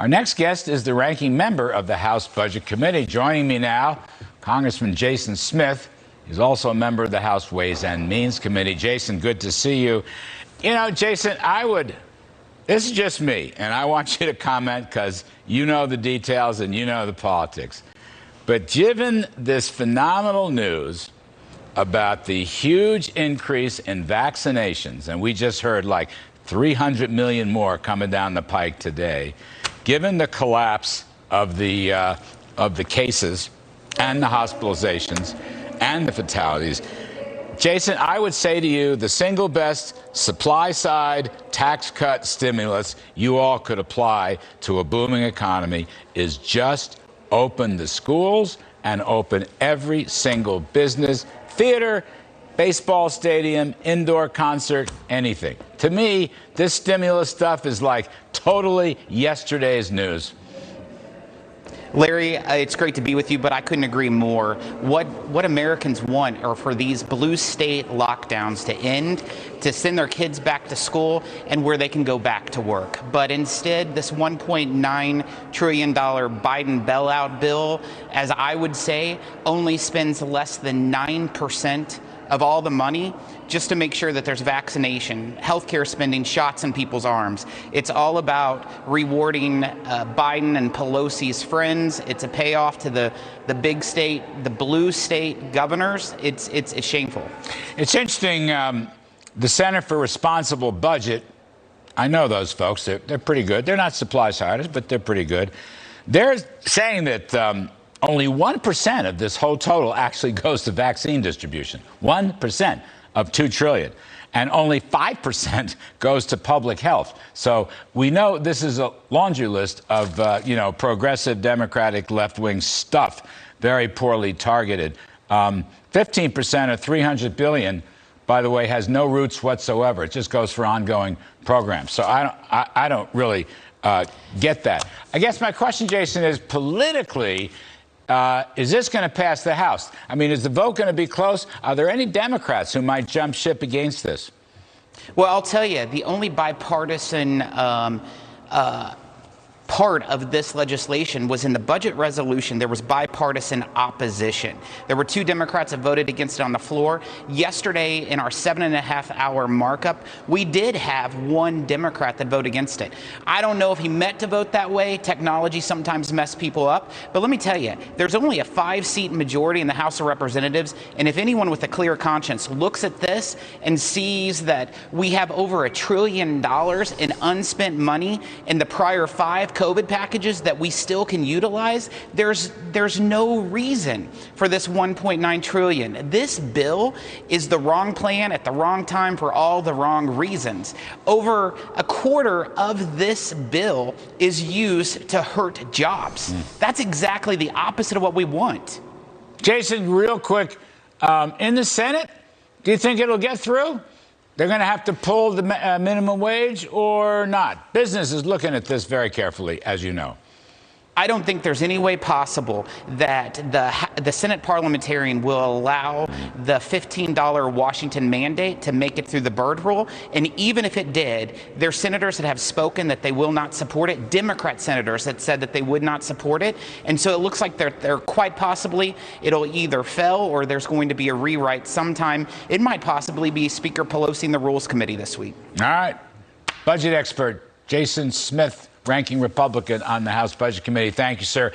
Our next guest is the ranking member of the House Budget Committee. Joining me now, Congressman Jason Smith. He's also a member of the House Ways and Means Committee. Jason, good to see you. You know, Jason, this is just me, and I want you to comment because you know the details and you know the politics. But given this phenomenal news about the huge increase in vaccinations, and we just heard like 300 million more coming down the pike today, given the collapse of the cases and the hospitalizations and the fatalities, Jason, I would say to you, the single best supply-side tax cut stimulus you all could apply to a booming economy is just open the schools and open every single business, theater, baseball stadium, indoor concert, anything. To me, this stimulus stuff is like totally yesterday's news. Larry, it's great to be with you, but I couldn't agree more. What Americans want are for these blue state lockdowns to end, to send their kids back to school, and where they can go back to work. But instead, this $1.9 trillion Biden bailout bill, as I would say, only spends less than 9% of all the money just to make sure that there's vaccination, healthcare spending, shots in people's arms. It's all about rewarding Biden and Pelosi's friends. It's a payoff to the big state, the blue state governors. It's shameful. It's interesting, the Center for Responsible Budget, I know those folks, they're pretty good. They're not supply-siders, but they're pretty good. They're saying that only 1% of this whole total actually goes to vaccine distribution. 1% of $2 trillion. And only 5% goes to public health. So we know this is a laundry list of, progressive, democratic, left-wing stuff, very poorly targeted. 15% of $300 billion, by the way, has no roots whatsoever. It just goes for ongoing programs. So I don't really get that. I guess my question, Jason, is politically, is this going to pass the House? I mean, is the vote going to be close? Are there any Democrats who might jump ship against this? Well, I'll tell you, the only bipartisan part of this legislation was in the budget resolution. There was bipartisan opposition. There were 2 Democrats that voted against it on the floor. Yesterday, in our 7.5-hour markup, we did have 1 Democrat that voted against it. I don't know if he meant to vote that way. Technology sometimes messes people up. But let me tell you, there's only a 5-seat majority in the House of Representatives. And if anyone with a clear conscience looks at this and sees that we have over $1 trillion in unspent money in the prior 5 COVID packages that we still can utilize, there's no reason for this $1.9 trillion. This bill is the wrong plan at the wrong time for all the wrong reasons. Over a quarter of this bill is used to hurt jobs. That's exactly the opposite of what we want. Jason, real quick, in the Senate, do you think it'll get through? They're going to have to pull the minimum wage or not? Business is looking at this very carefully, as you know. I don't think there's any way possible that the Senate parliamentarian will allow the $15 Washington mandate to make it through the Byrd rule. And even if it did, there are senators that have spoken that they will not support it, Democrat senators that said that they would not support it. And so it looks like they're quite possibly it'll either fail or there's going to be a rewrite sometime. It might possibly be Speaker Pelosi in the Rules Committee this week. All right. Budget expert Jason Smith, ranking Republican on the House Budget Committee. Thank you, sir.